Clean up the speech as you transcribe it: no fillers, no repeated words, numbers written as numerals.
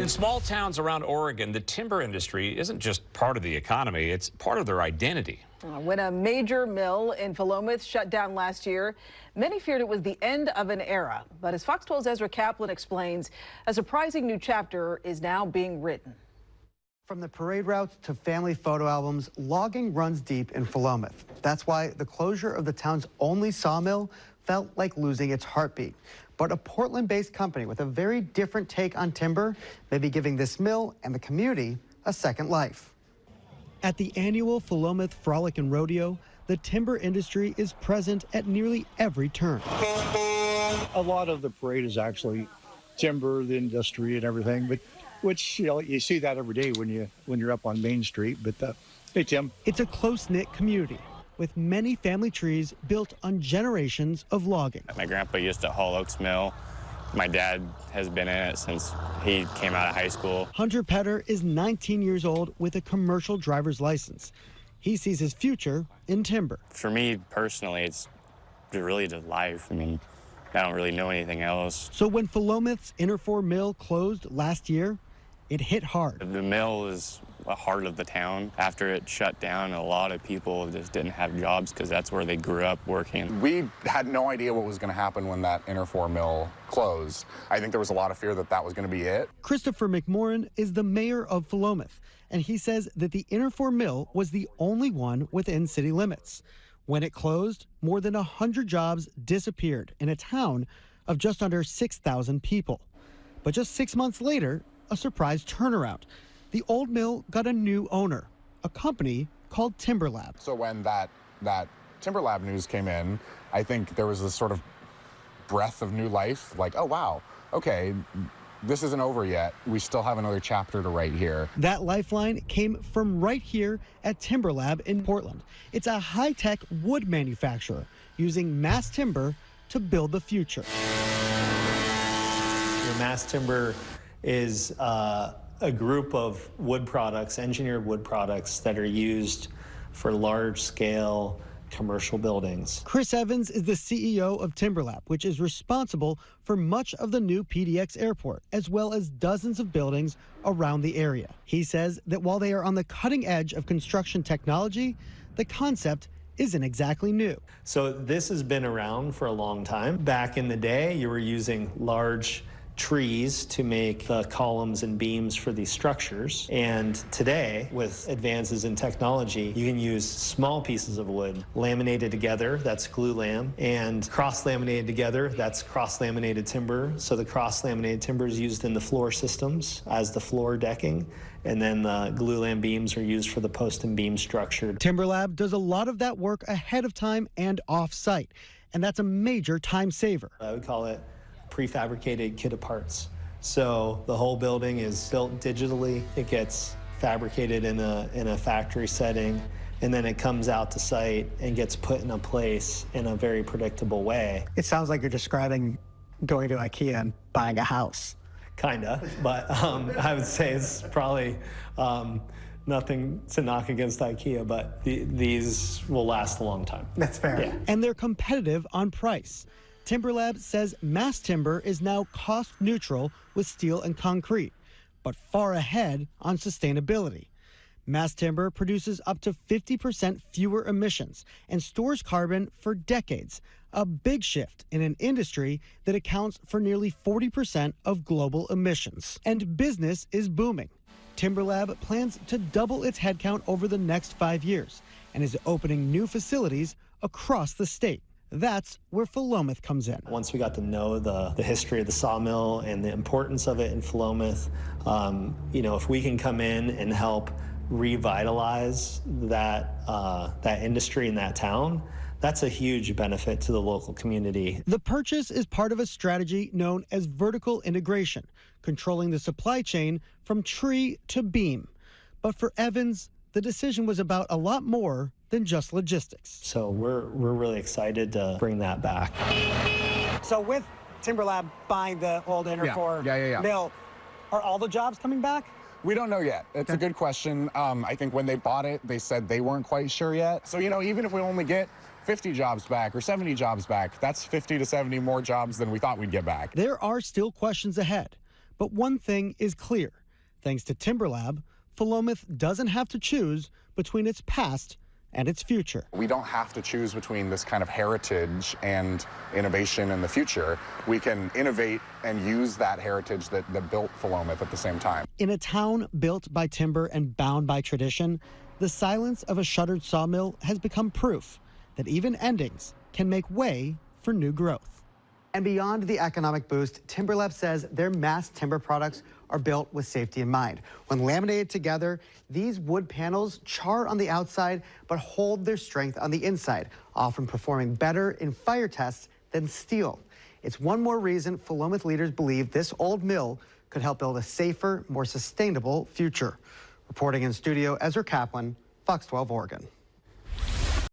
In small towns around Oregon, the timber industry isn't just part of the economy, it's part of their identity. When a major mill in Philomath shut down last year, many feared it was the end of an era. But as Fox 12's Ezra Kaplan explains, a surprising new chapter is now being written. From the parade routes to family photo albums, logging runs deep in Philomath. That's why the closure of the town's only sawmill felt like losing its heartbeat. But a Portland-based company with a very different take on timber may be giving this mill and the community a second life. At the annual Philomath Frolic and Rodeo, the timber industry is present at nearly every turn. A lot of the parade is actually timber, the industry and everything, but which you see that every day when you're up on Main Street. But hey, Tim. It's a close-knit community with many family trees built on generations of logging. My grandpa used to haul oaks mill. My dad has been in it since he came out of high school. Hunter Petter is 19 years old with a commercial driver's license. He sees his future in timber. For me personally, it's really just life. I mean, I don't really know anything else. So when Philomath's Interfor mill closed last year, it hit hard. The mill is the heart of the town. After it shut down, a lot of people just didn't have jobs because that's where they grew up working. We had no idea what was going to happen when that Interfor mill closed. I think there was a lot of fear that that was going to be it. Christopher McMorrin is the mayor of Philomath, and he says that the Interfor mill was the only one within city limits. When it closed, more than 100 jobs disappeared in a town of just under 6,000 people. But just 6 months later, a surprise turnaround. The old mill got a new owner, a company called Timberlab. So when that Timberlab news came in, I think there was this sort of breath of new life, like, oh, wow, okay, this isn't over yet. We still have another chapter to write here. That lifeline came from right here at Timberlab in Portland. It's a high-tech wood manufacturer using mass timber to build the future. Your mass timber is a group of wood products, engineered wood products that are used for large-scale commercial buildings. Chris Evans is the CEO of Timberlab, which is responsible for much of the new PDX airport, as well as dozens of buildings around the area. He says that while they are on the cutting edge of construction technology, the concept isn't exactly new. So this has been around for a long time. Back in the day, you were using large trees to make the columns and beams for these structures. And today, with advances in technology, you can use small pieces of wood laminated together, that's glue lam, and cross-laminated together, that's cross-laminated timber. So the cross-laminated timber is used in the floor systems as the floor decking, and then the glue lam beams are used for the post and beam structure. Timberlab does a lot of that work ahead of time and off-site, and that's a major time saver. I would call it prefabricated kit of parts. So the whole building is built digitally. It gets fabricated in a factory setting, and then it comes out to site and gets put in a place in a very predictable way. It sounds like you're describing going to IKEA and buying a house. Kinda, but I would say it's probably nothing to knock against IKEA, but these will last a long time. That's fair. Yeah. And they're competitive on price. Timberlab says mass timber is now cost neutral with steel and concrete, but far ahead on sustainability. Mass timber produces up to 50% fewer emissions and stores carbon for decades, a big shift in an industry that accounts for nearly 40% of global emissions. And business is booming. Timberlab plans to double its headcount over the next 5 years and is opening new facilities across the state. That's where Philomath comes in. Once we got to know the history of the sawmill and the importance of it in Philomath, if we can come in and help revitalize that industry in that town, that's a huge benefit to the local community. The purchase is part of a strategy known as vertical integration, controlling the supply chain from tree to beam. But for Evans, the decision was about a lot more than just logistics. So we're really excited to bring that back. So with Timberlab buying the old Interfor mill, are all the jobs coming back? We don't know yet. It's a good question. I think when they bought it, they said they weren't quite sure yet. So, even if we only get 50 jobs back or 70 jobs back, that's 50 to 70 more jobs than we thought we'd get back. There are still questions ahead, But one thing is clear. Thanks to TimberLab, Philomath doesn't have to choose between its past and its future. We don't have to choose between this kind of heritage and innovation in the future. We can innovate and use that heritage that built Philomath at the same time. In a town built by timber and bound by tradition, the silence of a shuttered sawmill has become proof that even endings can make way for new growth. And beyond the economic boost, TimberLab says their mass timber products are built with safety in mind. When laminated together, these wood panels char on the outside but hold their strength on the inside, often performing better in fire tests than steel. It's one more reason Philomath leaders believe this old mill could help build a safer, more sustainable future. Reporting in studio, Ezra Kaplan, Fox 12 Oregon.